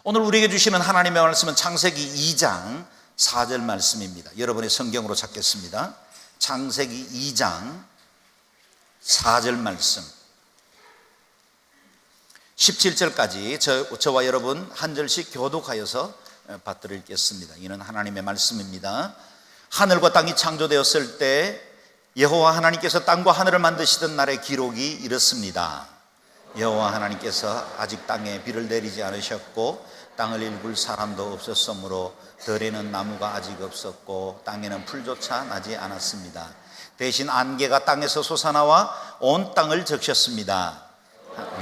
오늘 우리에게 주시는 하나님의 말씀은 창세기 2장 4절 말씀입니다. 여러분의 성경으로 찾겠습니다. 창세기 2장 4절 말씀, 17절까지 저와 여러분 한 절씩 교독하여서 받들어 읽겠습니다. 이는 하나님의 말씀입니다. 하늘과 땅이 창조되었을 때 여호와 하나님께서 땅과 하늘을 만드시던 날의 기록이 이렇습니다. 여호와 하나님께서 아직 땅에 비를 내리지 않으셨고 땅을 일굴 사람도 없었으므로 들에는 나무가 아직 없었고 땅에는 풀조차 나지 않았습니다. 대신 안개가 땅에서 솟아나와 온 땅을 적셨습니다.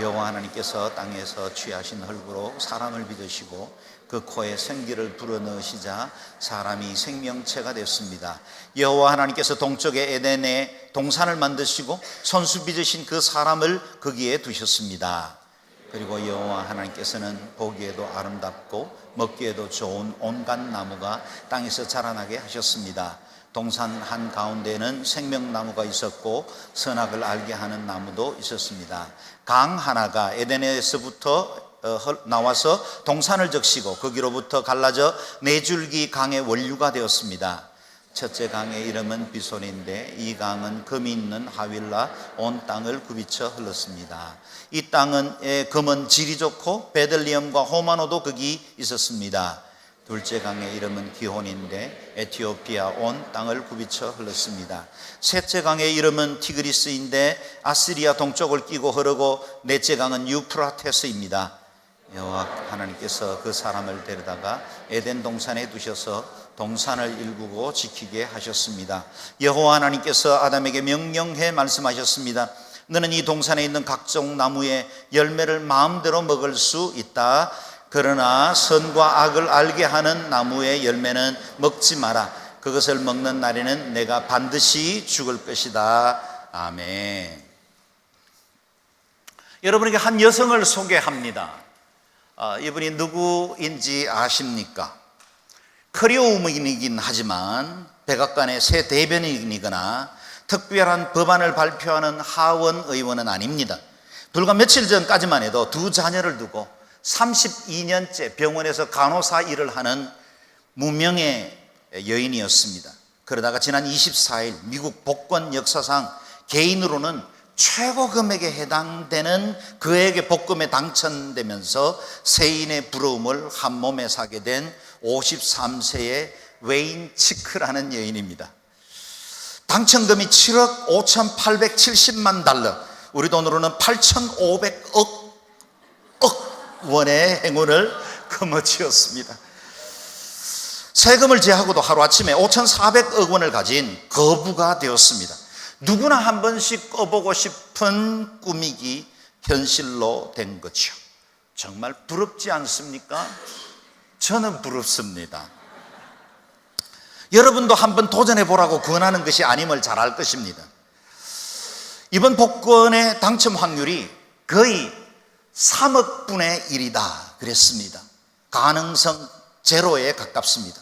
여호와 하나님께서 땅에서 취하신 흙으로 사람을 빚으시고 그 코에 생기를 불어넣으시자 사람이 생명체가 됐습니다. 여호와 하나님께서 동쪽의 에덴에 동산을 만드시고 손수 빚으신 그 사람을 거기에 두셨습니다. 그리고 여호와 하나님께서는 보기에도 아름답고 먹기에도 좋은 온갖 나무가 땅에서 자라나게 하셨습니다. 동산 한가운데에는 생명나무가 있었고 선악을 알게 하는 나무도 있었습니다. 강 하나가 에덴에서부터 나와서 동산을 적시고 거기로부터 갈라져 네 줄기 강의 원류가 되었습니다. 첫째 강의 이름은 비손인데 이 강은 금이 있는 하윌라 온 땅을 굽이쳐 흘렀습니다. 이 땅은 금은 질이 좋고 베들리엄과 호마노도 거기 있었습니다. 둘째 강의 이름은 기혼인데 에티오피아 온 땅을 굽이쳐 흘렀습니다. 셋째 강의 이름은 티그리스인데 아시리아 동쪽을 끼고 흐르고 넷째 강은 유프라테스입니다. 여호와 하나님께서 그 사람을 데려다가 에덴 동산에 두셔서 동산을 일구고 지키게 하셨습니다. 여호와 하나님께서 아담에게 명령해 말씀하셨습니다. 너는 이 동산에 있는 각종 나무의 열매를 마음대로 먹을 수 있다. 그러나 선과 악을 알게 하는 나무의 열매는 먹지 마라. 그것을 먹는 날에는 내가 반드시 죽을 것이다. 아멘. 여러분에게 한 여성을 소개합니다. 이분이 누구인지 아십니까? 커리어우먼이긴 하지만 백악관의 새 대변인이거나 특별한 법안을 발표하는 하원 의원은 아닙니다. 불과 며칠 전까지만 해도 두 자녀를 두고 32년째 병원에서 간호사 일을 하는 무명의 여인이었습니다. 그러다가 지난 24일 미국 복권 역사상 개인으로는 최고 금액에 해당되는 그에게 복권에 당첨되면서 세인의 부러움을 한 몸에 사게 된 53세의 웨인 치크라는 여인입니다. 당첨금이 7억 5,870만 달러, 우리 돈으로는 8,500억 원의 행운을 거머쥐었습니다. 세금을 제하고도 하루아침에 5,400억 원을 가진 거부가 되었습니다. 누구나 한 번씩 꿔보고 싶은 꿈이기 현실로 된 거죠. 정말 부럽지 않습니까? 저는 부럽습니다. 여러분도 한번 도전해 보라고 권하는 것이 아님을 잘 알 것입니다. 이번 복권의 당첨 확률이 거의 3억 분의 1이다 그랬습니다. 가능성 제로에 가깝습니다.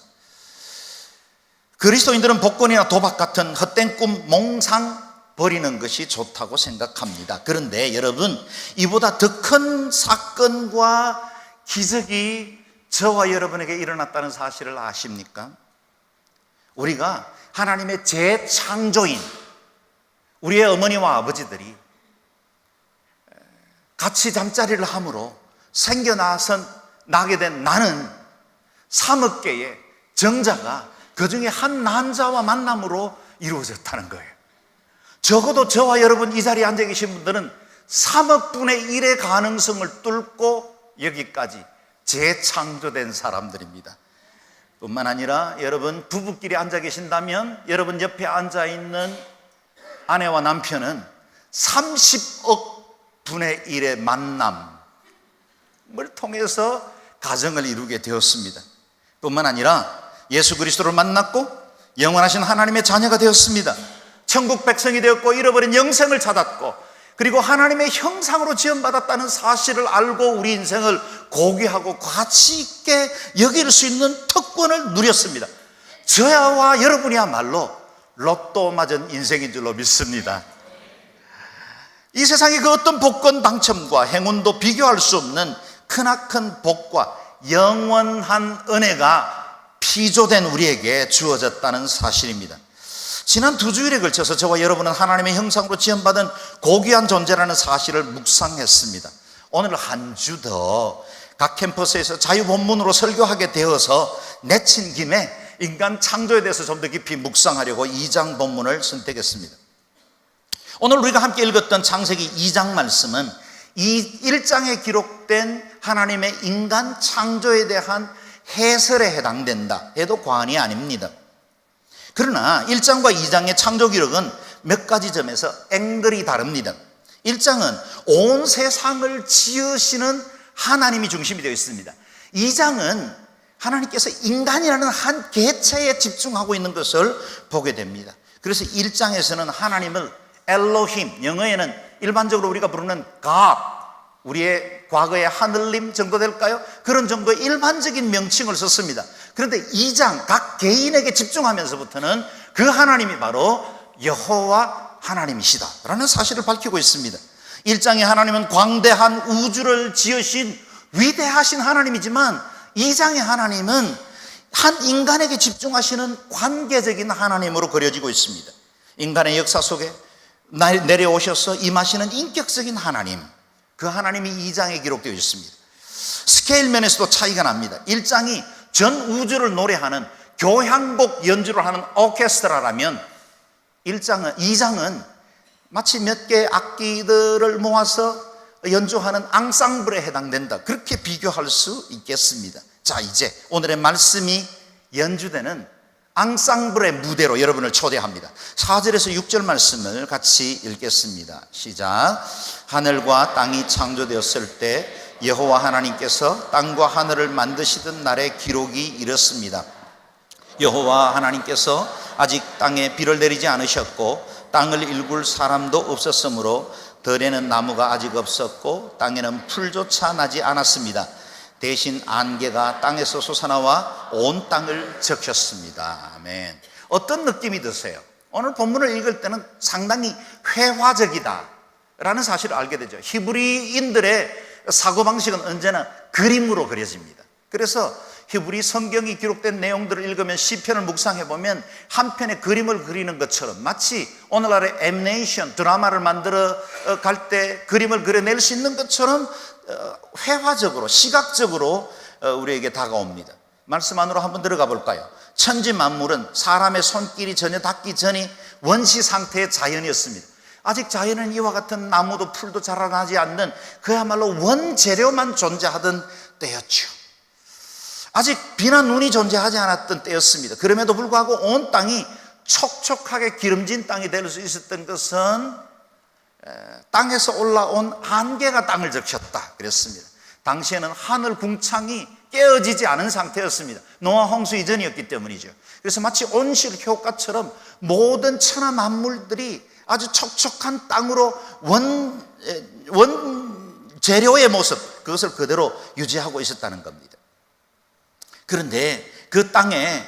그리스도인들은 복권이나 도박 같은 헛된 꿈 몽상 버리는 것이 좋다고 생각합니다. 그런데 여러분, 이보다 더 큰 사건과 기적이 저와 여러분에게 일어났다는 사실을 아십니까? 우리가 하나님의 재창조인 우리의 어머니와 아버지들이 같이 잠자리를 함으로 생겨나게 된 나는 3억 개의 정자가 그 중에 한 남자와 만남으로 이루어졌다는 거예요. 적어도 저와 여러분 이 자리에 앉아 계신 분들은 3억 분의 1의 가능성을 뚫고 여기까지 재창조된 사람들입니다. 뿐만 아니라 여러분 부부끼리 앉아 계신다면 여러분 옆에 앉아 있는 아내와 남편은 30억 분의 1의 만남을 통해서 가정을 이루게 되었습니다. 뿐만 아니라 예수 그리스도를 만났고 영원하신 하나님의 자녀가 되었습니다. 천국 백성이 되었고 잃어버린 영생을 찾았고 그리고 하나님의 형상으로 지음받았다는 사실을 알고 우리 인생을 고귀하고 가치 있게 여길 수 있는 특권을 누렸습니다. 저와 여러분이야말로 로또 맞은 인생인 줄로 믿습니다. 이 세상의 그 어떤 복권 당첨과 행운도 비교할 수 없는 크나큰 복과 영원한 은혜가 피조된 우리에게 주어졌다는 사실입니다. 지난 2주일에 걸쳐서 저와 여러분은 하나님의 형상으로 지음받은 고귀한 존재라는 사실을 묵상했습니다. 오늘 한 주 더 각 캠퍼스에서 자유본문으로 설교하게 되어서 내친 김에 인간 창조에 대해서 좀 더 깊이 묵상하려고 2장 본문을 선택했습니다. 오늘 우리가 함께 읽었던 창세기 2장 말씀은 이 1장에 기록된 하나님의 인간 창조에 대한 해설에 해당된다 해도 과언이 아닙니다. 그러나 1장과 2장의 창조 기록은 몇 가지 점에서 앵글이 다릅니다. 1장은 온 세상을 지으시는 하나님이 중심이 되어 있습니다. 2장은 하나님께서 인간이라는 한 개체에 집중하고 있는 것을 보게 됩니다. 그래서 1장에서는 하나님을 엘로힘, 영어에는 일반적으로 우리가 부르는 God, 우리의 과거의 하늘님 정도 될까요? 그런 정도의 일반적인 명칭을 썼습니다. 그런데 2장 각 개인에게 집중하면서부터는 그 하나님이 바로 여호와 하나님이시다 라는 사실을 밝히고 있습니다. 1장의 하나님은 광대한 우주를 지으신 위대하신 하나님이지만 2장의 하나님은 한 인간에게 집중하시는 관계적인 하나님으로 그려지고 있습니다. 인간의 역사 속에 내려오셔서 임하시는 인격적인 하나님, 그 하나님이 2장에 기록되어 있습니다. 스케일 면에서도 차이가 납니다. 1장이 전 우주를 노래하는 교향곡 연주를 하는 오케스트라라면 2장은 마치 몇 개의 악기들을 모아서 연주하는 앙상블에 해당된다, 그렇게 비교할 수 있겠습니다. 자, 이제 오늘의 말씀이 연주되는 앙상블의 무대로 여러분을 초대합니다. 4절에서 6절 말씀을 같이 읽겠습니다. 시작. 하늘과 땅이 창조되었을 때 여호와 하나님께서 땅과 하늘을 만드시던 날의 기록이 이렇습니다. 여호와 하나님께서 아직 땅에 비를 내리지 않으셨고 땅을 일굴 사람도 없었으므로 들에는 나무가 아직 없었고 땅에는 풀조차 나지 않았습니다. 대신 안개가 땅에서 솟아나와 온 땅을 적셨습니다. 아멘. 어떤 느낌이 드세요? 오늘 본문을 읽을 때는 상당히 회화적이다 라는 사실을 알게 되죠. 히브리인들의 사고방식은 언제나 그림으로 그려집니다. 그래서 히브리 성경이 기록된 내용들을 읽으면 시편을 묵상해 보면 한 편의 그림을 그리는 것처럼 마치 오늘날의 애니메이션 드라마를 만들어 갈 때 그림을 그려낼 수 있는 것처럼 회화적으로 시각적으로 우리에게 다가옵니다. 말씀 안으로 한번 들어가 볼까요? 천지 만물은 사람의 손길이 전혀 닿기 전이 원시 상태의 자연이었습니다. 아직 자연은 이와 같은 나무도 풀도 자라나지 않는 그야말로 원재료만 존재하던 때였죠. 아직 비나 눈이 존재하지 않았던 때였습니다. 그럼에도 불구하고 온 땅이 촉촉하게 기름진 땅이 될 수 있었던 것은 땅에서 올라온 안개가 땅을 적셨다 그랬습니다. 당시에는 하늘 궁창이 깨어지지 않은 상태였습니다. 노아 홍수 이전이었기 때문이죠. 그래서 마치 온실 효과처럼 모든 천하 만물들이 아주 촉촉한 땅으로 원재료의 모습, 그것을 그대로 유지하고 있었다는 겁니다. 그런데 그 땅에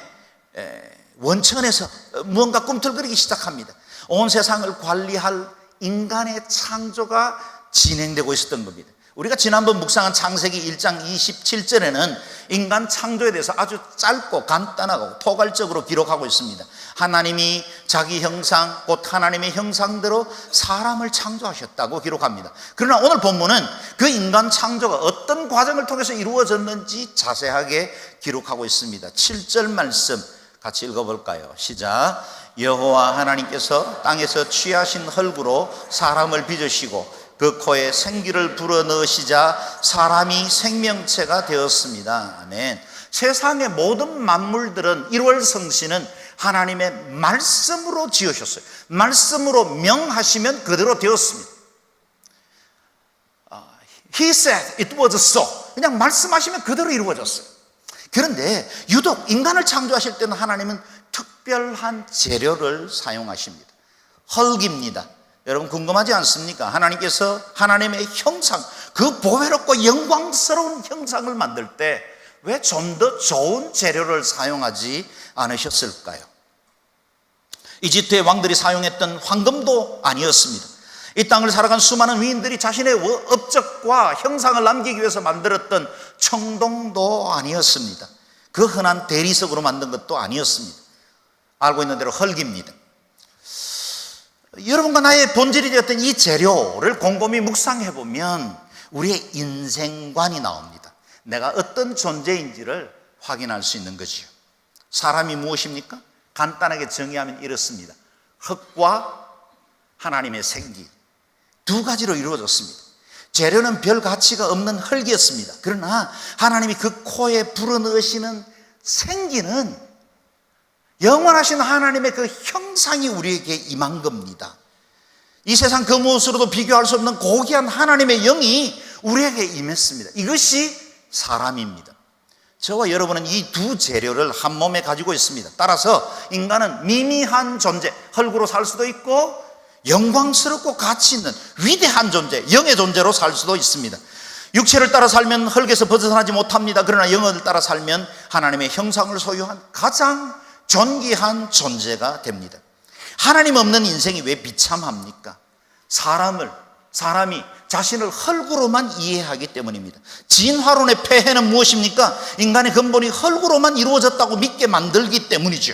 원천에서 무언가 꿈틀거리기 시작합니다. 온 세상을 관리할 인간의 창조가 진행되고 있었던 겁니다. 우리가 지난번 묵상한 창세기 1장 27절에는 인간 창조에 대해서 아주 짧고 간단하고 포괄적으로 기록하고 있습니다. 하나님이 자기 형상, 곧 하나님의 형상대로 사람을 창조하셨다고 기록합니다. 그러나 오늘 본문은 그 인간 창조가 어떤 과정을 통해서 이루어졌는지 자세하게 기록하고 있습니다. 7절 말씀 같이 읽어볼까요? 시작. 여호와 하나님께서 땅에서 취하신 흙으로 사람을 빚으시고 그 코에 생기를 불어넣으시자 사람이 생명체가 되었습니다. 아멘. 세상의 모든 만물들은 1월 성신은 하나님의 말씀으로 지으셨어요. 말씀으로 명하시면 그대로 되었습니다. He said it was so. 그냥 말씀하시면 그대로 이루어졌어요. 그런데 유독 인간을 창조하실 때는 하나님은 특별한 재료를 사용하십니다. 흙입니다. 여러분 궁금하지 않습니까? 하나님께서 하나님의 형상, 그 보배롭고 영광스러운 형상을 만들 때 왜 좀 더 좋은 재료를 사용하지 않으셨을까요? 이집트의 왕들이 사용했던 황금도 아니었습니다. 이 땅을 살아간 수많은 위인들이 자신의 업적과 형상을 남기기 위해서 만들었던 청동도 아니었습니다. 그 흔한 대리석으로 만든 것도 아니었습니다. 알고 있는 대로 흙입니다. 여러분과 나의 본질이 되었던 이 재료를 곰곰이 묵상해 보면 우리의 인생관이 나옵니다. 내가 어떤 존재인지를 확인할 수 있는 거지요. 사람이 무엇입니까? 간단하게 정의하면 이렇습니다. 흙과 하나님의 생기, 두 가지로 이루어졌습니다. 재료는 별 가치가 없는 흙이었습니다. 그러나 하나님이 그 코에 불어넣으시는 생기는 영원하신 하나님의 그 형상이 우리에게 임한 겁니다. 이 세상 그 무엇으로도 비교할 수 없는 고귀한 하나님의 영이 우리에게 임했습니다. 이것이 사람입니다. 저와 여러분은 이 두 재료를 한 몸에 가지고 있습니다. 따라서 인간은 미미한 존재, 흙으로 살 수도 있고 영광스럽고 가치 있는 위대한 존재, 영의 존재로 살 수도 있습니다. 육체를 따라 살면 흙에서 벗어나지 못합니다. 그러나 영을 따라 살면 하나님의 형상을 소유한 가장 존귀한 존재가 됩니다. 하나님 없는 인생이 왜 비참합니까? 사람이 자신을 흙으로만 이해하기 때문입니다. 진화론의 폐해는 무엇입니까? 인간의 근본이 흙으로만 이루어졌다고 믿게 만들기 때문이죠.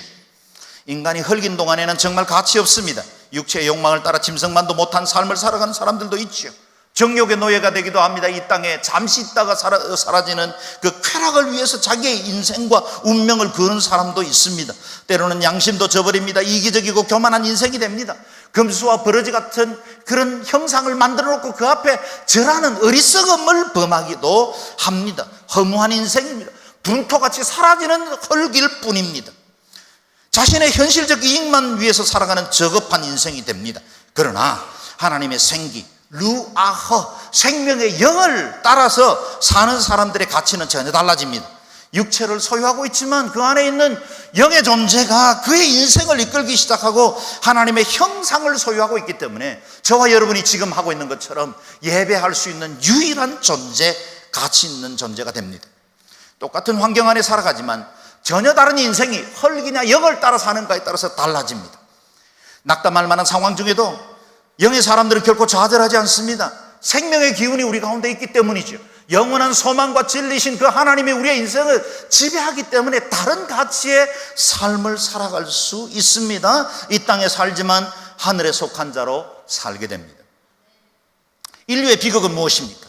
인간이 흙인 동안에는 정말 가치 없습니다. 육체의 욕망을 따라 짐승만도 못한 삶을 살아가는 사람들도 있죠. 정욕의 노예가 되기도 합니다. 이 땅에 잠시 있다가 사라지는 그 쾌락을 위해서 자기의 인생과 운명을 거는 사람도 있습니다. 때로는 양심도 저버립니다. 이기적이고 교만한 인생이 됩니다. 금수와 버러지 같은 그런 형상을 만들어 놓고 그 앞에 절하는 어리석음을 범하기도 합니다. 허무한 인생입니다. 분토같이 사라지는 흙일 뿐입니다. 자신의 현실적 이익만 위해서 살아가는 저급한 인생이 됩니다. 그러나 하나님의 생기, 루아허, 생명의 영을 따라서 사는 사람들의 가치는 전혀 달라집니다. 육체를 소유하고 있지만 그 안에 있는 영의 존재가 그의 인생을 이끌기 시작하고 하나님의 형상을 소유하고 있기 때문에 저와 여러분이 지금 하고 있는 것처럼 예배할 수 있는 유일한 존재, 가치 있는 존재가 됩니다. 똑같은 환경 안에 살아가지만 전혀 다른 인생이 흙이냐 영을 따라 사는가에 따라서 달라집니다. 낙담할 만한 상황 중에도 영의 사람들은 결코 좌절하지 않습니다. 생명의 기운이 우리 가운데 있기 때문이죠. 영원한 소망과 진리신 그 하나님이 우리의 인생을 지배하기 때문에 다른 가치의 삶을 살아갈 수 있습니다. 이 땅에 살지만 하늘에 속한 자로 살게 됩니다. 인류의 비극은 무엇입니까?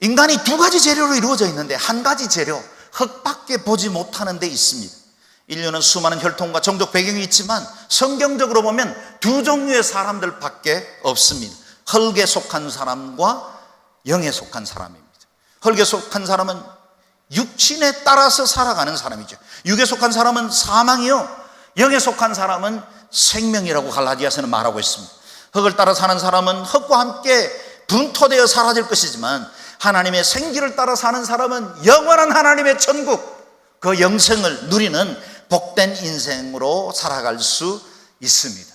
인간이 두 가지 재료로 이루어져 있는데 한 가지 재료, 흙밖에 보지 못하는 데 있습니다. 인류는 수많은 혈통과 종족 배경이 있지만 성경적으로 보면 두 종류의 사람들밖에 없습니다. 흙에 속한 사람과 영에 속한 사람입니다. 흙에 속한 사람은 육신에 따라서 살아가는 사람이죠. 육에 속한 사람은 사망이요, 영에 속한 사람은 생명이라고 갈라디아서는 말하고 있습니다. 흙을 따라 사는 사람은 흙과 함께 분토되어 사라질 것이지만 하나님의 생기를 따라 사는 사람은 영원한 하나님의 천국, 그 영생을 누리는 복된 인생으로 살아갈 수 있습니다.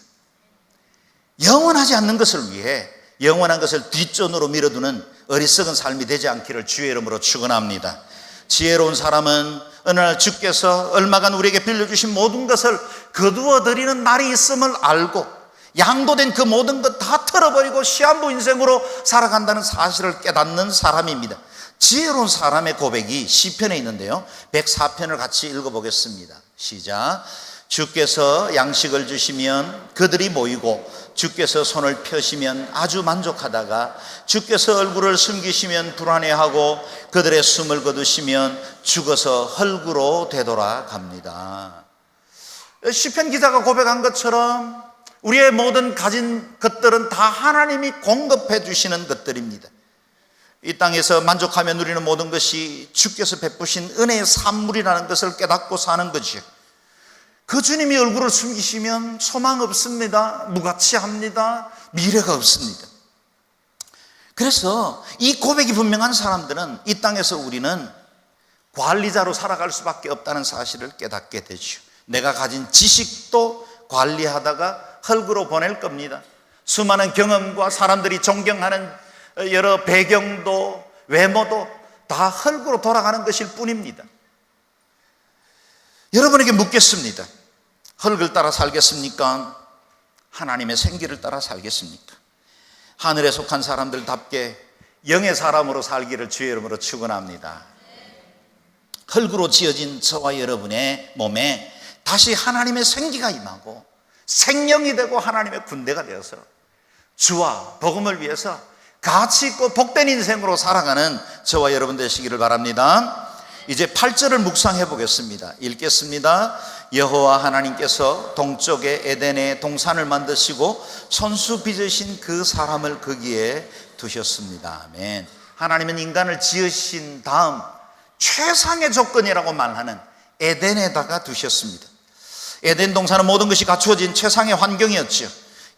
영원하지 않는 것을 위해 영원한 것을 뒷전으로 밀어두는 어리석은 삶이 되지 않기를 주의 이름으로 축원합니다. 지혜로운 사람은 어느 날 주께서 얼마간 우리에게 빌려주신 모든 것을 거두어 드리는 날이 있음을 알고 양도된 그 모든 것 다 털어버리고 시한부 인생으로 살아간다는 사실을 깨닫는 사람입니다. 지혜로운 사람의 고백이 시편에 있는데요, 104편을 같이 읽어보겠습니다. 시작. 주께서 양식을 주시면 그들이 모이고 주께서 손을 펴시면 아주 만족하다가 주께서 얼굴을 숨기시면 불안해하고 그들의 숨을 거두시면 죽어서 흙으로 되돌아갑니다. 시편 기자가 고백한 것처럼 우리의 모든 가진 것들은 다 하나님이 공급해 주시는 것들입니다. 이 땅에서 만족하며 누리는 모든 것이 주께서 베푸신 은혜의 산물이라는 것을 깨닫고 사는 거죠. 그 주님이 얼굴을 숨기시면 소망 없습니다. 무가치합니다. 미래가 없습니다. 그래서 이 고백이 분명한 사람들은 이 땅에서 우리는 관리자로 살아갈 수밖에 없다는 사실을 깨닫게 되죠. 내가 가진 지식도 관리하다가 흙으로 보낼 겁니다. 수많은 경험과 사람들이 존경하는 여러 배경도 외모도 다 흙으로 돌아가는 것일 뿐입니다. 여러분에게 묻겠습니다. 흙을 따라 살겠습니까? 하나님의 생기를 따라 살겠습니까? 하늘에 속한 사람들답게 영의 사람으로 살기를 주의 이름으로 축원합니다. 흙으로 지어진 저와 여러분의 몸에 다시 하나님의 생기가 임하고 생명이 되고 하나님의 군대가 되어서 주와 복음을 위해서 가치 있고 복된 인생으로 살아가는 저와 여러분 되시기를 바랍니다. 이제 8절을 묵상해 보겠습니다. 읽겠습니다. 여호와 하나님께서 동쪽에 에덴의 동산을 만드시고 손수 빚으신 그 사람을 거기에 두셨습니다. 아멘. 하나님은 인간을 지으신 다음 최상의 조건이라고 말하는 에덴에다가 두셨습니다. 에덴 동산은 모든 것이 갖추어진 최상의 환경이었죠.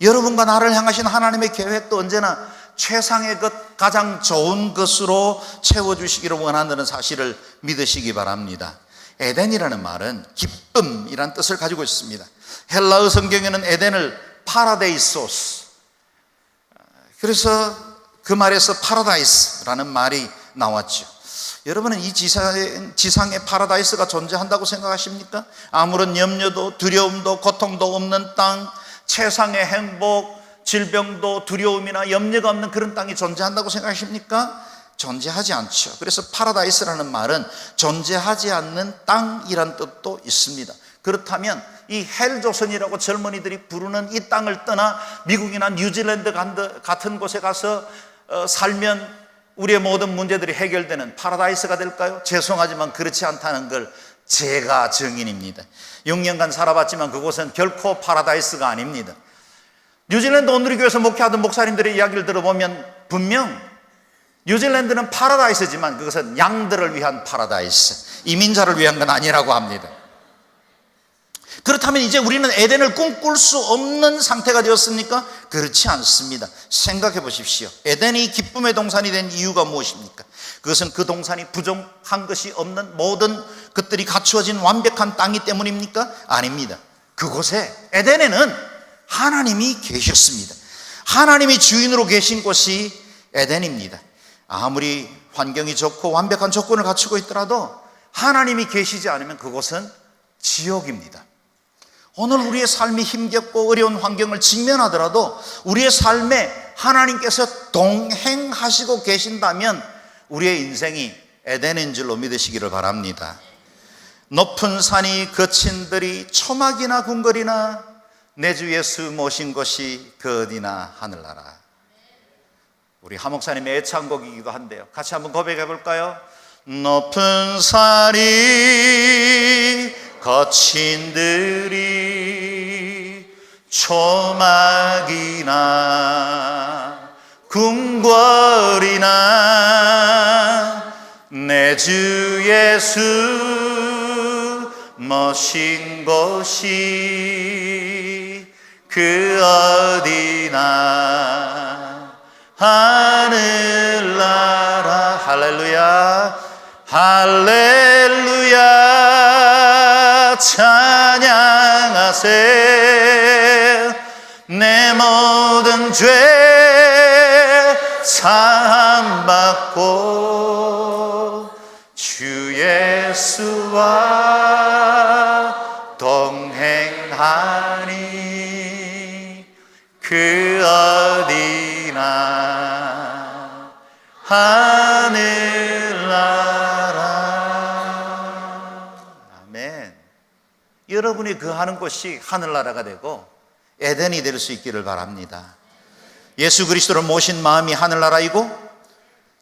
여러분과 나를 향하신 하나님의 계획도 언제나 최상의 것, 가장 좋은 것으로 채워주시기를 원한다는 사실을 믿으시기 바랍니다. 에덴이라는 말은 기쁨이란 뜻을 가지고 있습니다. 헬라어 성경에는 에덴을 파라데이소스, 그래서 그 말에서 파라다이스라는 말이 나왔죠. 여러분은 이 지상에 파라다이스가 존재한다고 생각하십니까? 아무런 염려도 두려움도 고통도 없는 땅, 최상의 행복, 질병도 두려움이나 염려가 없는 그런 땅이 존재한다고 생각하십니까? 존재하지 않죠. 그래서 파라다이스라는 말은 존재하지 않는 땅이란 뜻도 있습니다. 그렇다면 이 헬조선이라고 젊은이들이 부르는 이 땅을 떠나 미국이나 뉴질랜드 같은 곳에 가서 살면 우리의 모든 문제들이 해결되는 파라다이스가 될까요? 죄송하지만 그렇지 않다는 걸 제가 증인입니다. 6년간 살아봤지만 그곳은 결코 파라다이스가 아닙니다. 뉴질랜드 온누리교회에서 목회하던 목사님들의 이야기를 들어보면 분명 뉴질랜드는 파라다이스지만 그것은 양들을 위한 파라다이스, 이민자를 위한 건 아니라고 합니다. 그렇다면 이제 우리는 에덴을 꿈꿀 수 없는 상태가 되었습니까? 그렇지 않습니다. 생각해 보십시오. 에덴이 기쁨의 동산이 된 이유가 무엇입니까? 그것은 그 동산이 부족한 것이 없는 모든 것들이 갖추어진 완벽한 땅이 때문입니까? 아닙니다. 그곳에 에덴에는 하나님이 계셨습니다. 하나님이 주인으로 계신 곳이 에덴입니다. 아무리 환경이 좋고 완벽한 조건을 갖추고 있더라도 하나님이 계시지 않으면 그곳은 지옥입니다. 오늘 우리의 삶이 힘겹고 어려운 환경을 직면하더라도 우리의 삶에 하나님께서 동행하시고 계신다면 우리의 인생이 에덴인 줄로 믿으시기를 바랍니다. 높은 산이 거친 들이 초막이나 궁궐이나 내 주 예수 모신 곳이 그 어디나 하늘나라. 우리 하목사님의 애창곡이기도 한데요. 같이 한번 고백해 볼까요? 높은 산이 거친 들이 초막이나 궁궐이나 내 주 예수 모신 곳이 그 어디나 하늘나라. 할렐루야 할렐루야 찬양하세. 내 모든 죄 사함받고 주 예수와 동행하니 그 어디나 하늘나라. 아멘. 여러분이 거하는 곳이 하늘나라가 되고 에덴이 될 수 있기를 바랍니다. 예수 그리스도를 모신 마음이 하늘나라이고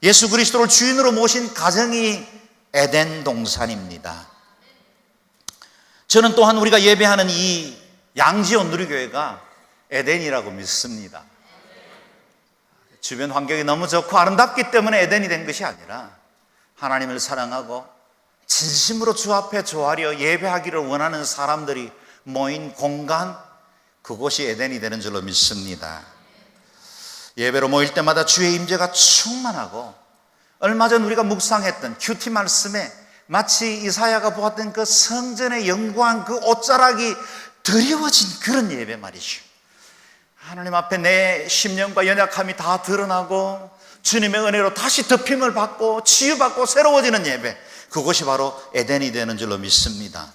예수 그리스도를 주인으로 모신 가정이 에덴 동산입니다. 저는 또한 우리가 예배하는 이 양지온 누리교회가 에덴이라고 믿습니다. 주변 환경이 너무 좋고 아름답기 때문에 에덴이 된 것이 아니라 하나님을 사랑하고 진심으로 주 앞에 조아려 예배하기를 원하는 사람들이 모인 공간, 그곳이 에덴이 되는 줄로 믿습니다. 예배로 모일 때마다 주의 임재가 충만하고 얼마 전 우리가 묵상했던 큐티 말씀에 마치 이사야가 보았던 그 성전의 영광, 그 옷자락이 드리워진 그런 예배 말이죠. 하나님 앞에 내 심령과 연약함이 다 드러나고 주님의 은혜로 다시 덮임을 받고 치유받고 새로워지는 예배, 그것이 바로 에덴이 되는 줄로 믿습니다.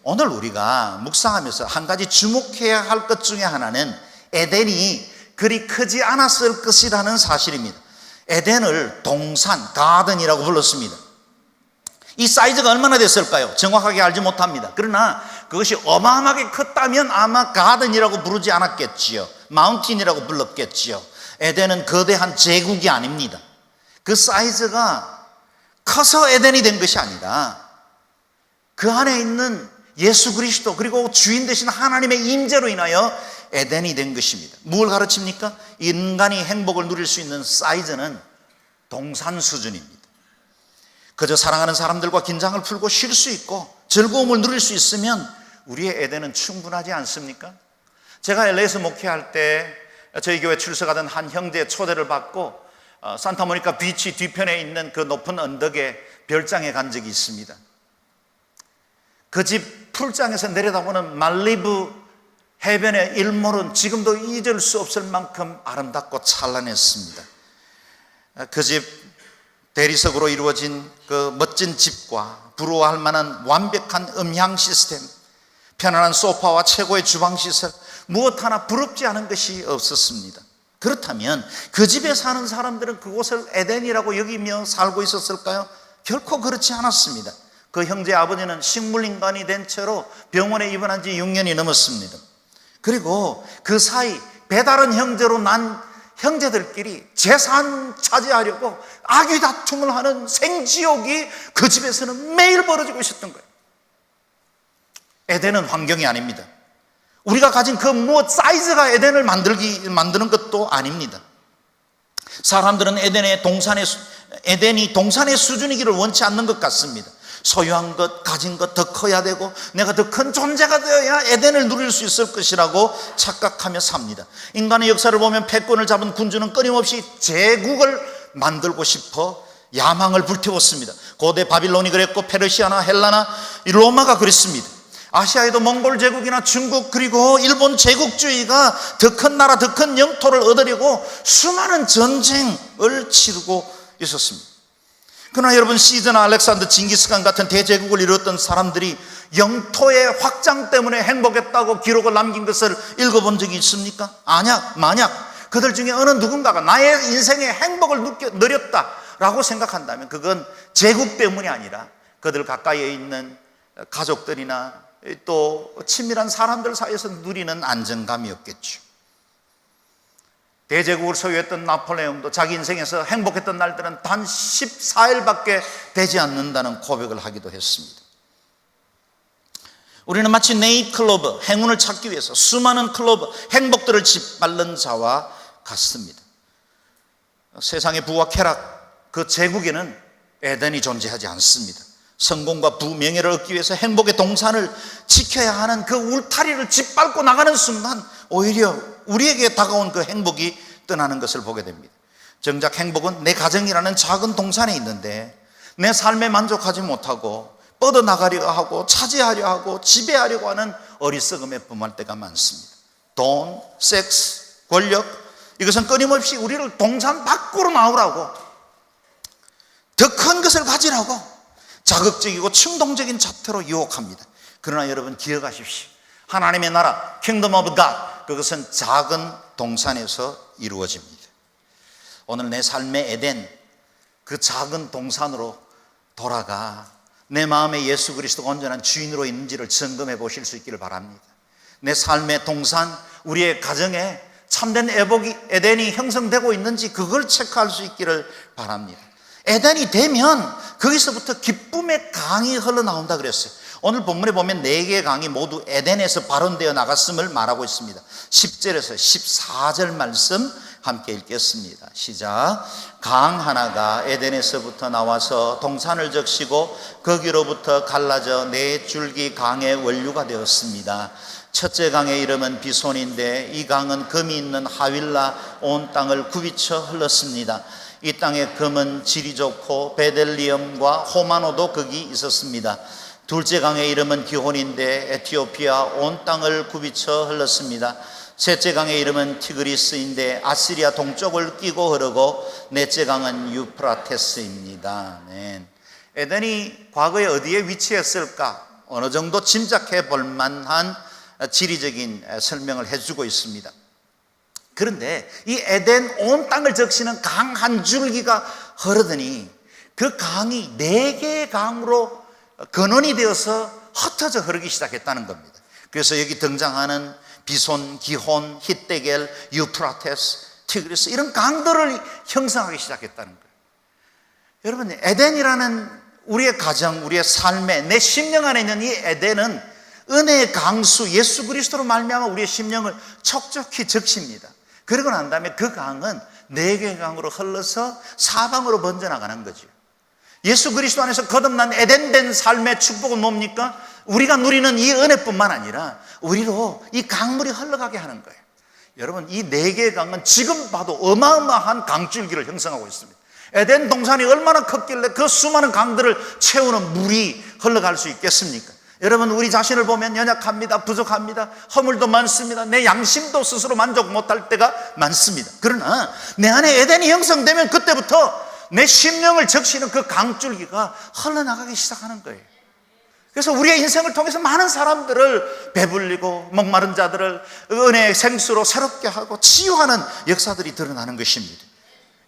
오늘 우리가 묵상하면서 한 가지 주목해야 할 것 중에 하나는 에덴이 그리 크지 않았을 것이라는 사실입니다. 에덴을 동산, 가든이라고 불렀습니다. 이 사이즈가 얼마나 됐을까요? 정확하게 알지 못합니다. 그러나 그것이 어마어마하게 컸다면 아마 가든이라고 부르지 않았겠지요. 마운틴이라고 불렀겠지요. 에덴은 거대한 제국이 아닙니다. 그 사이즈가 커서 에덴이 된 것이 아니라 그 안에 있는 예수 그리스도 그리고 주인 되신 하나님의 임재로 인하여 에덴이 된 것입니다. 무엇을 가르칩니까? 인간이 행복을 누릴 수 있는 사이즈는 동산 수준입니다. 그저 사랑하는 사람들과 긴장을 풀고 쉴 수 있고 즐거움을 누릴 수 있으면 우리의 에덴은 충분하지 않습니까? 제가 LA에서 목회할 때 저희 교회 출석하던 한 형제의 초대를 받고 산타모니카 비치 뒤편에 있는 그 높은 언덕에 별장에 간 적이 있습니다. 그 집 풀장에서 내려다보는 말리부 해변의 일몰은 지금도 잊을 수 없을 만큼 아름답고 찬란했습니다. 그 집 대리석으로 이루어진 그 멋진 집과 부러워할 만한 완벽한 음향 시스템, 편안한 소파와 최고의 주방 시설, 무엇 하나 부럽지 않은 것이 없었습니다. 그렇다면 그 집에 사는 사람들은 그곳을 에덴이라고 여기며 살고 있었을까요? 결코 그렇지 않았습니다. 그 형제의 아버지는 식물인간이 된 채로 병원에 입원한 지 6년이 넘었습니다. 그리고 그 사이 배다른 형제로 난 형제들끼리 재산 차지하려고 악의 다툼을 하는 생지옥이 그 집에서는 매일 벌어지고 있었던 거예요. 에덴은 환경이 아닙니다. 우리가 가진 그 무엇 사이즈가 에덴을 만드는 것도 아닙니다. 사람들은 에덴이 동산의 수준이기를 원치 않는 것 같습니다. 소유한 것, 가진 것 더 커야 되고 내가 더 큰 존재가 되어야 에덴을 누릴 수 있을 것이라고 착각하며 삽니다. 인간의 역사를 보면 패권을 잡은 군주는 끊임없이 제국을 만들고 싶어 야망을 불태웠습니다. 고대 바빌론이 그랬고 페르시아나 헬라나 로마가 그랬습니다. 아시아에도 몽골 제국이나 중국 그리고 일본 제국주의가 더 큰 나라, 더 큰 영토를 얻으려고 수많은 전쟁을 치르고 있었습니다. 그러나 여러분, 시저나 알렉산더, 징기스칸 같은 대제국을 이루었던 사람들이 영토의 확장 때문에 행복했다고 기록을 남긴 것을 읽어본 적이 있습니까? 만약 그들 중에 어느 누군가가 나의 인생의 행복을 누렸다라고 생각한다면 그건 제국 때문이 아니라 그들 가까이에 있는 가족들이나 또 친밀한 사람들 사이에서 누리는 안정감이었겠죠. 대제국을 소유했던 나폴레옹도 자기 인생에서 행복했던 날들은 단 14일밖에 되지 않는다는 고백을 하기도 했습니다. 우리는 마치 네잎클로버, 행운을 찾기 위해서 수많은 클로버, 행복들을 짓밟는 자와 같습니다. 세상의 부와 쾌락, 그 제국에는 에덴이 존재하지 않습니다. 성공과 부, 명예를 얻기 위해서 행복의 동산을 지켜야 하는 그 울타리를 짓밟고 나가는 순간 오히려 우리에게 다가온 그 행복이 떠나는 것을 보게 됩니다. 정작 행복은 내 가정이라는 작은 동산에 있는데 내 삶에 만족하지 못하고 뻗어나가려 하고 차지하려 하고 지배하려고 하는 어리석음에 범할 때가 많습니다. 돈, 섹스, 권력, 이것은 끊임없이 우리를 동산 밖으로 나오라고, 더 큰 것을 가지라고 자극적이고 충동적인 자태로 유혹합니다. 그러나 여러분 기억하십시오. 하나님의 나라, 킹덤 오브 갓, 그것은 작은 동산에서 이루어집니다. 오늘 내 삶의 에덴, 그 작은 동산으로 돌아가 내 마음에 예수 그리스도가 온전한 주인으로 있는지를 점검해 보실 수 있기를 바랍니다. 내 삶의 동산, 우리의 가정에 참된 에덴이 형성되고 있는지 그걸 체크할 수 있기를 바랍니다. 에덴이 되면 거기서부터 기쁨의 강이 흘러나온다 그랬어요. 오늘 본문에 보면 4개의 강이 모두 에덴에서 발원되어 나갔음을 말하고 있습니다. 10절에서 14절 말씀 함께 읽겠습니다. 시작. 강 하나가 에덴에서부터 나와서 동산을 적시고 거기로부터 갈라져 4줄기 강의 원류가 되었습니다. 첫째 강의 이름은 비손인데 이 강은 금이 있는 하윌라 온 땅을 굽이쳐 흘렀습니다. 이 땅의 금은 질이 좋고 베델리엄과 호마노도 거기 있었습니다. 둘째 강의 이름은 기혼인데 에티오피아 온 땅을 굽이쳐 흘렀습니다. 셋째 강의 이름은 티그리스인데 아시리아 동쪽을 끼고 흐르고 넷째 강은 유프라테스입니다. 네. 에덴이 과거에 어디에 위치했을까 어느 정도 짐작해 볼 만한 지리적인 설명을 해주고 있습니다. 그런데 이 에덴 온 땅을 적시는 강 한 줄기가 흐르더니 그 강이 4개의 강으로 근원이 되어서 흩어져 흐르기 시작했다는 겁니다. 그래서 여기 등장하는 비손, 기혼, 히데겔, 유프라테스, 티그리스 이런 강들을 형성하기 시작했다는 거예요. 여러분, 에덴이라는 우리의 가정, 우리의 삶에, 내 심령 안에 있는 이 에덴은 은혜의 강수 예수 그리스도로 말미암아 우리의 심령을 촉촉히 적십니다. 그러고 난 다음에 그 강은 4개의 강으로 흘러서 사방으로 번져나가는 거죠. 예수 그리스도 안에서 거듭난 에덴된 삶의 축복은 뭡니까? 우리가 누리는 이 은혜뿐만 아니라 우리로 이 강물이 흘러가게 하는 거예요. 여러분, 이 4개의 강은 지금 봐도 어마어마한 강줄기를 형성하고 있습니다. 에덴 동산이 얼마나 컸길래 그 수많은 강들을 채우는 물이 흘러갈 수 있겠습니까? 여러분, 우리 자신을 보면 연약합니다. 부족합니다. 허물도 많습니다. 내 양심도 스스로 만족 못할 때가 많습니다. 그러나 내 안에 에덴이 형성되면 그때부터 내 심령을 적시는 그 강줄기가 흘러나가기 시작하는 거예요. 그래서 우리의 인생을 통해서 많은 사람들을 배불리고 목마른 자들을 은혜의 생수로 새롭게 하고 치유하는 역사들이 드러나는 것입니다.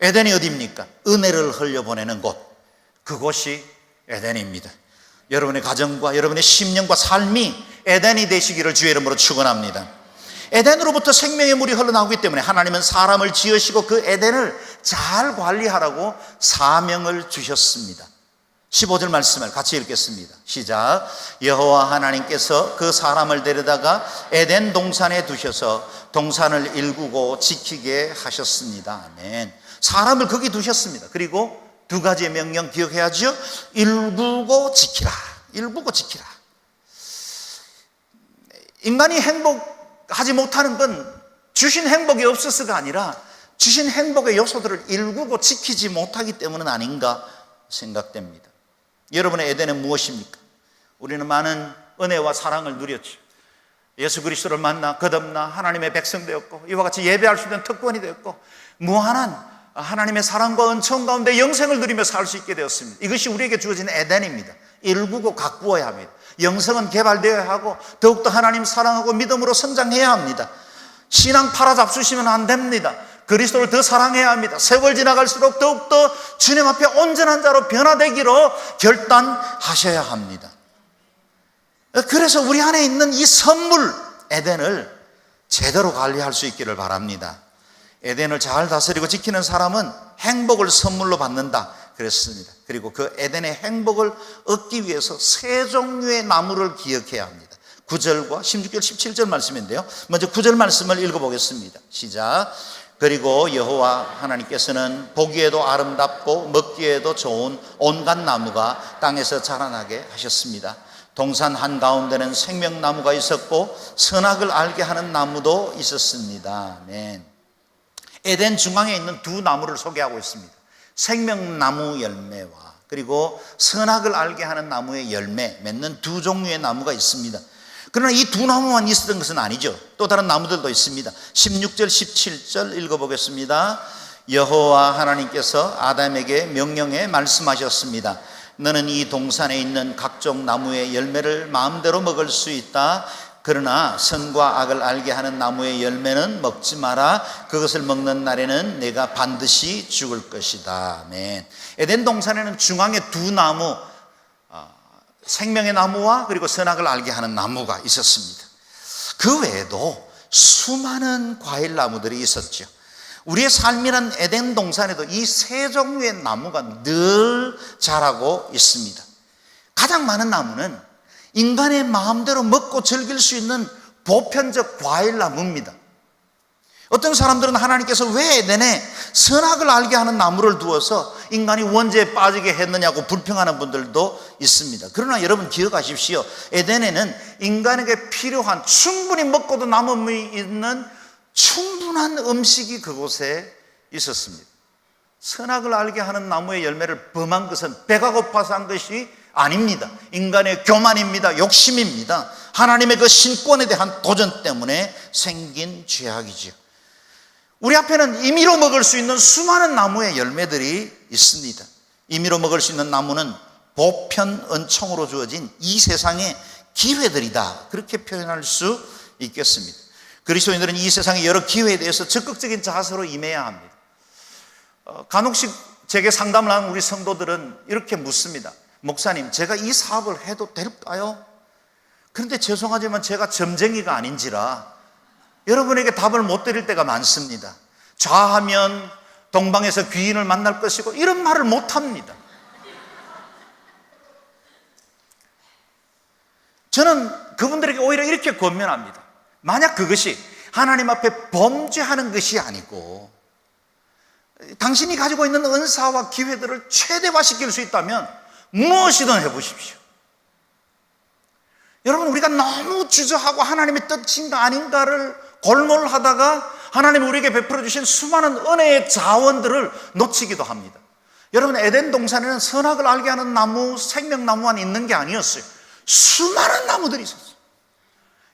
에덴이 어디입니까? 은혜를 흘려보내는 곳, 그곳이 에덴입니다. 여러분의 가정과 여러분의 심령과 삶이 에덴이 되시기를 주의 이름으로 축원합니다. 에덴으로부터 생명의 물이 흘러나오기 때문에 하나님은 사람을 지으시고 그 에덴을 잘 관리하라고 사명을 주셨습니다. 15절 말씀을 같이 읽겠습니다. 시작. 여호와 하나님께서 그 사람을 데려다가 에덴 동산에 두셔서 동산을 일구고 지키게 하셨습니다. 아멘. 사람을 거기 두셨습니다. 그리고 2가지의 명령 기억해야죠. 일구고 지키라. 일구고 지키라. 인간이 행복하지 못하는 건 주신 행복이 없어서가 아니라 주신 행복의 요소들을 일구고 지키지 못하기 때문은 아닌가 생각됩니다. 여러분의 에덴은 무엇입니까? 우리는 많은 은혜와 사랑을 누렸죠. 예수 그리스도를 만나 거듭나 하나님의 백성 되었고 이와 같이 예배할 수 있는 특권이 되었고 무한한 하나님의 사랑과 은총 가운데 영생을 누리며 살 수 있게 되었습니다. 이것이 우리에게 주어진 에덴입니다. 일구고 가꾸어야 합니다. 영성은 개발되어야 하고 더욱더 하나님 사랑하고 믿음으로 성장해야 합니다. 신앙 팔아잡수시면 안 됩니다. 그리스도를 더 사랑해야 합니다. 세월 지나갈수록 더욱더 주님 앞에 온전한 자로 변화되기로 결단하셔야 합니다. 그래서 우리 안에 있는 이 선물 에덴을 제대로 관리할 수 있기를 바랍니다. 에덴을 잘 다스리고 지키는 사람은 행복을 선물로 받는다 그랬습니다. 그리고 그 에덴의 행복을 얻기 위해서 3종류의 나무를 기억해야 합니다. 9절과 16절 17절 말씀인데요, 먼저 9절 말씀을 읽어보겠습니다. 시작. 그리고 여호와 하나님께서는 보기에도 아름답고 먹기에도 좋은 온갖 나무가 땅에서 자라나게 하셨습니다. 동산 한가운데는 생명나무가 있었고 선악을 알게 하는 나무도 있었습니다. 아멘. 에덴 중앙에 있는 2 나무를 소개하고 있습니다. 생명나무 열매와 그리고 선악을 알게 하는 나무의 열매 맺는 2 종류의 나무가 있습니다. 그러나 이 2 나무만 있었던 것은 아니죠. 또 다른 나무들도 있습니다. 16절 17절 읽어보겠습니다. 여호와 하나님께서 아담에게 명령해 말씀하셨습니다. 너는 이 동산에 있는 각종 나무의 열매를 마음대로 먹을 수 있다. 그러나 선과 악을 알게 하는 나무의 열매는 먹지 마라. 그것을 먹는 날에는 내가 반드시 죽을 것이다. 아멘. 에덴 동산에는 중앙에 2 나무, 생명의 나무와 그리고 선악을 알게 하는 나무가 있었습니다. 그 외에도 수많은 과일 나무들이 있었죠. 우리의 삶이란 에덴 동산에도 이 3 종류의 나무가 늘 자라고 있습니다. 가장 많은 나무는 인간의 마음대로 먹고 즐길 수 있는 보편적 과일 나무입니다. 어떤 사람들은 하나님께서 왜 에덴에 선악을 알게 하는 나무를 두어서 인간이 원죄에 빠지게 했느냐고 불평하는 분들도 있습니다. 그러나 여러분 기억하십시오. 에덴에는 인간에게 필요한 충분히 먹고도 남음이 있는 충분한 음식이 그곳에 있었습니다. 선악을 알게 하는 나무의 열매를 범한 것은 배가 고파서 한 것이 아닙니다. 인간의 교만입니다. 욕심입니다. 하나님의 그 신권에 대한 도전 때문에 생긴 죄악이지요. 우리 앞에는 임의로 먹을 수 있는 수많은 나무의 열매들이 있습니다. 임의로 먹을 수 있는 나무는 보편 은총으로 주어진 이 세상의 기회들이다, 그렇게 표현할 수 있겠습니다. 그리스도인들은 이 세상의 여러 기회에 대해서 적극적인 자세로 임해야 합니다. 간혹씩 제게 상담을 하는 우리 성도들은 이렇게 묻습니다. 목사님, 제가 이 사업을 해도 될까요? 그런데 죄송하지만 제가 점쟁이가 아닌지라 여러분에게 답을 못 드릴 때가 많습니다. 좌하면 동방에서 귀인을 만날 것이고 이런 말을 못 합니다. 저는 그분들에게 오히려 이렇게 권면합니다. 만약 그것이 하나님 앞에 범죄하는 것이 아니고 당신이 가지고 있는 은사와 기회들을 최대화시킬 수 있다면 무엇이든 해보십시오. 여러분, 우리가 너무 주저하고 하나님의 뜻인가 아닌가를 골몰하다가 하나님이 우리에게 베풀어 주신 수많은 은혜의 자원들을 놓치기도 합니다. 여러분, 에덴 동산에는 선악을 알게 하는 나무, 생명나무만 있는 게 아니었어요. 수많은 나무들이 있었어요.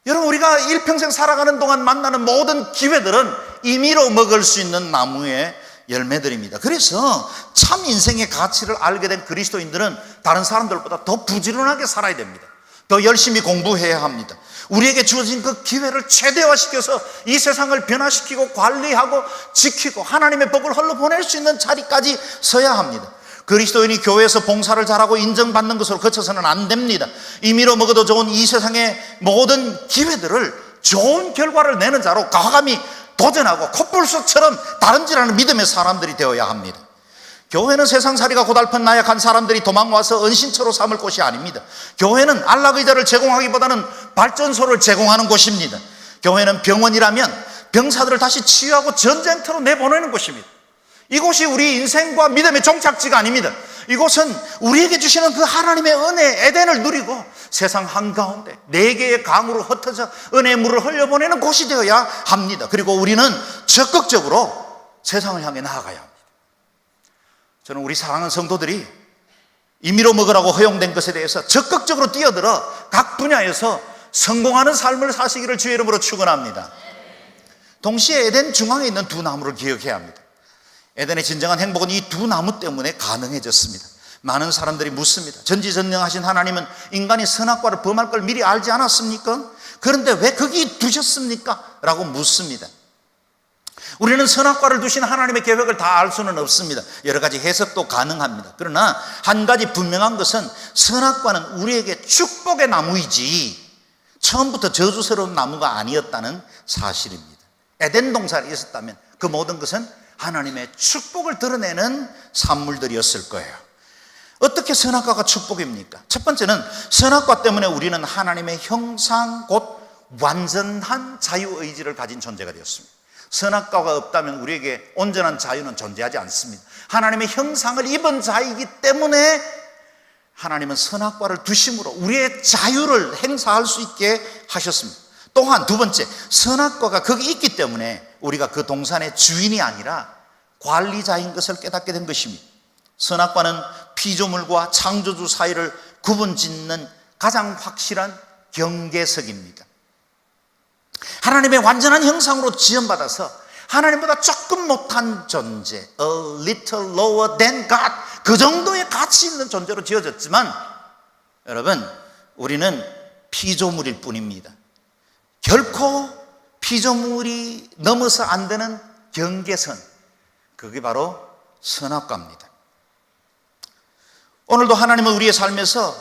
여러분, 우리가 일평생 살아가는 동안 만나는 모든 기회들은 임의로 먹을 수 있는 나무의 열매들입니다. 그래서 참 인생의 가치를 알게 된 그리스도인들은 다른 사람들보다 더 부지런하게 살아야 됩니다. 더 열심히 공부해야 합니다. 우리에게 주어진 그 기회를 최대화시켜서 이 세상을 변화시키고 관리하고 지키고 하나님의 복을 흘러보낼 수 있는 자리까지 서야 합니다. 그리스도인이 교회에서 봉사를 잘하고 인정받는 것으로 그쳐서는 안 됩니다. 임의로 먹어도 좋은 이 세상의 모든 기회들을 좋은 결과를 내는 자로 과감히 도전하고 콧불소처럼 다름질하는 믿음의 사람들이 되어야 합니다. 교회는 세상살이가 고달픈 나약한 사람들이 도망와서 은신처로 삼을 곳이 아닙니다. 교회는 안락의자를 제공하기보다는 발전소를 제공하는 곳입니다. 교회는 병원이라면 병사들을 다시 치유하고 전쟁터로 내보내는 곳입니다. 이곳이 우리 인생과 믿음의 종착지가 아닙니다. 이곳은 우리에게 주시는 그 하나님의 은혜 에덴을 누리고 세상 한가운데 네 개의 강으로 흩어져 은혜의 물을 흘려보내는 곳이 되어야 합니다. 그리고 우리는 적극적으로 세상을 향해 나아가야 합니다. 저는 우리 사랑하는 성도들이 임의로 먹으라고 허용된 것에 대해서 적극적으로 뛰어들어 각 분야에서 성공하는 삶을 사시기를 주의 이름으로 축원합니다. 동시에 에덴 중앙에 있는 두 나무를 기억해야 합니다. 에덴의 진정한 행복은 이 두 나무 때문에 가능해졌습니다. 많은 사람들이 묻습니다. 전지전능하신 하나님은 인간이 선악과를 범할 걸 미리 알지 않았습니까? 그런데 왜 거기 두셨습니까? 라고 묻습니다. 우리는 선악과를 두신 하나님의 계획을 다 알 수는 없습니다. 여러 가지 해석도 가능합니다. 그러나 한 가지 분명한 것은 선악과는 우리에게 축복의 나무이지 처음부터 저주스러운 나무가 아니었다는 사실입니다. 에덴 동산에 있었다면 그 모든 것은 하나님의 축복을 드러내는 산물들이었을 거예요. 어떻게 선악과가 축복입니까? 첫 번째는 선악과 때문에 우리는 하나님의 형상 곧 완전한 자유의지를 가진 존재가 되었습니다. 선악과가 없다면 우리에게 온전한 자유는 존재하지 않습니다. 하나님의 형상을 입은 자이기 때문에 하나님은 선악과를 두심으로 우리의 자유를 행사할 수 있게 하셨습니다. 또한 두 번째, 선악과가 거기 있기 때문에 우리가 그 동산의 주인이 아니라 관리자인 것을 깨닫게 된 것입니다. 선악과는 피조물과 창조주 사이를 구분짓는 가장 확실한 경계석입니다. 하나님의 완전한 형상으로 지음받아서 하나님보다 조금 못한 존재, a little lower than God, 그 정도의 가치 있는 존재로 지어졌지만 여러분, 우리는 피조물일 뿐입니다. 결코 피조물이 넘어서 안 되는 경계선, 그게 바로 선악과입니다. 오늘도 하나님은 우리의 삶에서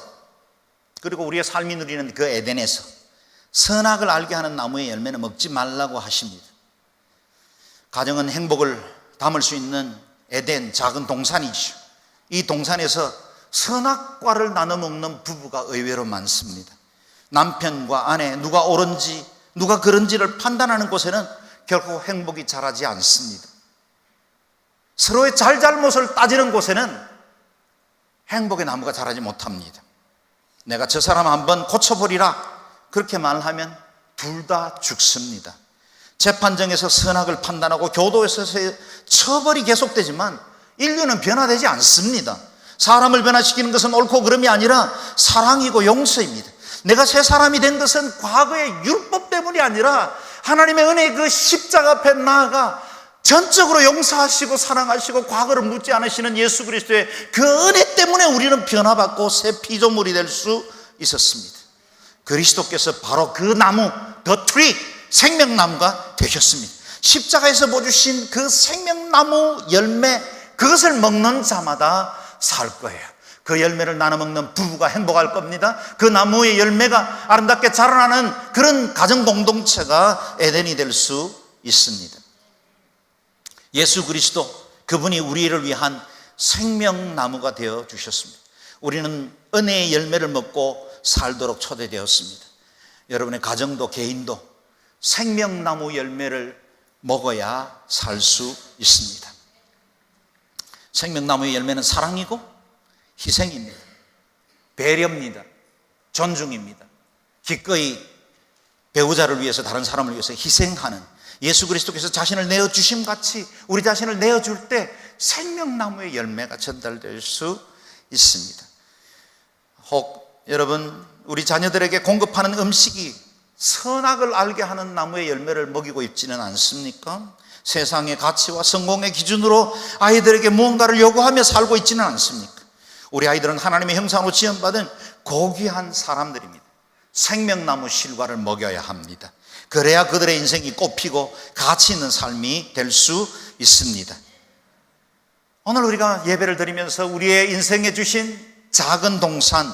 그리고 우리의 삶이 누리는 그 에덴에서 선악을 알게 하는 나무의 열매는 먹지 말라고 하십니다. 가정은 행복을 담을 수 있는 에덴, 작은 동산이죠. 이 동산에서 선악과를 나눠 먹는 부부가 의외로 많습니다. 남편과 아내, 누가 옳은지 누가 그런지를 판단하는 곳에는 결코 행복이 자라지 않습니다. 서로의 잘잘못을 따지는 곳에는 행복의 나무가 자라지 못합니다. 내가 저 사람 한번 고쳐버리라 그렇게 말하면 둘 다 죽습니다. 재판정에서 선악을 판단하고 교도에서의 처벌이 계속되지만 인류는 변화되지 않습니다. 사람을 변화시키는 것은 옳고 그름이 아니라 사랑이고 용서입니다. 내가 새 사람이 된 것은 과거의 율법 때문이 아니라 하나님의 은혜의 그 십자가 앞에 나아가 전적으로 용서하시고 사랑하시고 과거를 묻지 않으시는 예수 그리스도의 그 은혜 때문에 우리는 변화받고 새 피조물이 될 수 있었습니다. 그리스도께서 바로 그 나무, the tree, 생명나무가 되셨습니다. 십자가에서 보여주신 그 생명나무 열매, 그것을 먹는 자마다 살 거예요. 그 열매를 나눠 먹는 부부가 행복할 겁니다. 그 나무의 열매가 아름답게 자라나는 그런 가정 공동체가 에덴이 될 수 있습니다. 예수 그리스도, 그분이 우리를 위한 생명나무가 되어 주셨습니다. 우리는 은혜의 열매를 먹고 살도록 초대되었습니다. 여러분의 가정도 개인도 생명나무 열매를 먹어야 살 수 있습니다. 생명나무의 열매는 사랑이고 희생입니다. 배려입니다. 존중입니다. 기꺼이 배우자를 위해서, 다른 사람을 위해서 희생하는, 예수 그리스도께서 자신을 내어주심 같이 우리 자신을 내어줄 때 생명나무의 열매가 전달될 수 있습니다. 혹 여러분, 우리 자녀들에게 공급하는 음식이 선악을 알게 하는 나무의 열매를 먹이고 있지는 않습니까? 세상의 가치와 성공의 기준으로 아이들에게 무언가를 요구하며 살고 있지는 않습니까? 우리 아이들은 하나님의 형상으로 지음받은 고귀한 사람들입니다. 생명나무 실과를 먹여야 합니다. 그래야 그들의 인생이 꽃피고 가치 있는 삶이 될 수 있습니다. 오늘 우리가 예배를 드리면서 우리의 인생에 주신 작은 동산,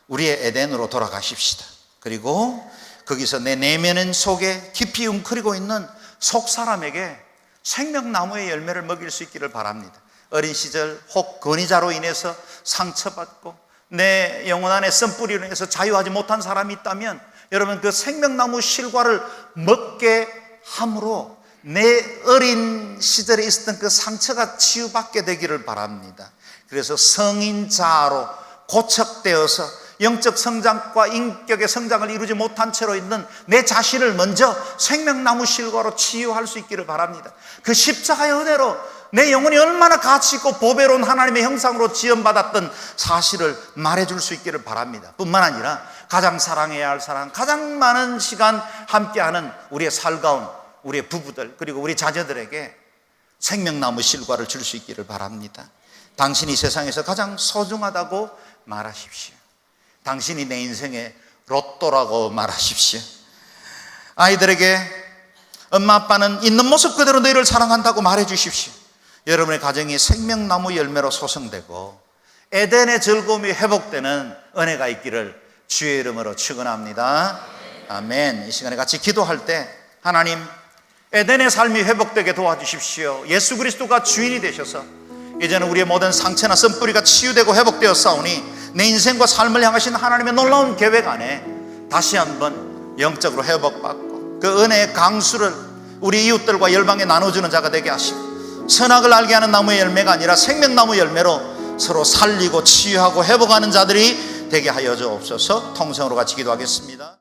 우리의 에덴으로 돌아가십시다. 그리고 거기서 내 내면 속에 깊이 웅크리고 있는 속사람에게 생명나무의 열매를 먹일 수 있기를 바랍니다. 어린 시절 혹 권위자로 인해서 상처받고 내 영혼 안에 쓴뿌리로 인해서 자유하지 못한 사람이 있다면, 여러분 그 생명나무 실과를 먹게 함으로 내 어린 시절에 있었던 그 상처가 치유받게 되기를 바랍니다. 그래서 성인자로 고척되어서 영적 성장과 인격의 성장을 이루지 못한 채로 있는 내 자신을 먼저 생명나무 실과로 치유할 수 있기를 바랍니다. 그 십자가의 은혜로 내 영혼이 얼마나 가치 있고 보배로운 하나님의 형상으로 지음받았던 사실을 말해줄 수 있기를 바랍니다. 뿐만 아니라 가장 사랑해야 할 사람, 가장 많은 시간 함께하는 우리의 살가운 우리의 부부들, 그리고 우리 자녀들에게 생명나무 실과를 줄 수 있기를 바랍니다. 당신이 세상에서 가장 소중하다고 말하십시오. 당신이 내 인생의 로또라고 말하십시오. 아이들에게 엄마 아빠는 있는 모습 그대로 너희를 사랑한다고 말해 주십시오. 여러분의 가정이 생명나무 열매로 소성되고 에덴의 즐거움이 회복되는 은혜가 있기를 주의 이름으로 축원합니다. 아멘. 이 시간에 같이 기도할 때 하나님, 에덴의 삶이 회복되게 도와주십시오. 예수 그리스도가 주인이 되셔서 이제는 우리의 모든 상처나 쓴뿌리가 치유되고 회복되었사오니 내 인생과 삶을 향하신 하나님의 놀라운 계획 안에 다시 한번 영적으로 회복받고 그 은혜의 강수를 우리 이웃들과 열방에 나눠주는 자가 되게 하시고, 선악을 알게 하는 나무의 열매가 아니라 생명나무 열매로 서로 살리고 치유하고 회복하는 자들이 되게 하여 주옵소서. 통성으로 같이 기도하겠습니다.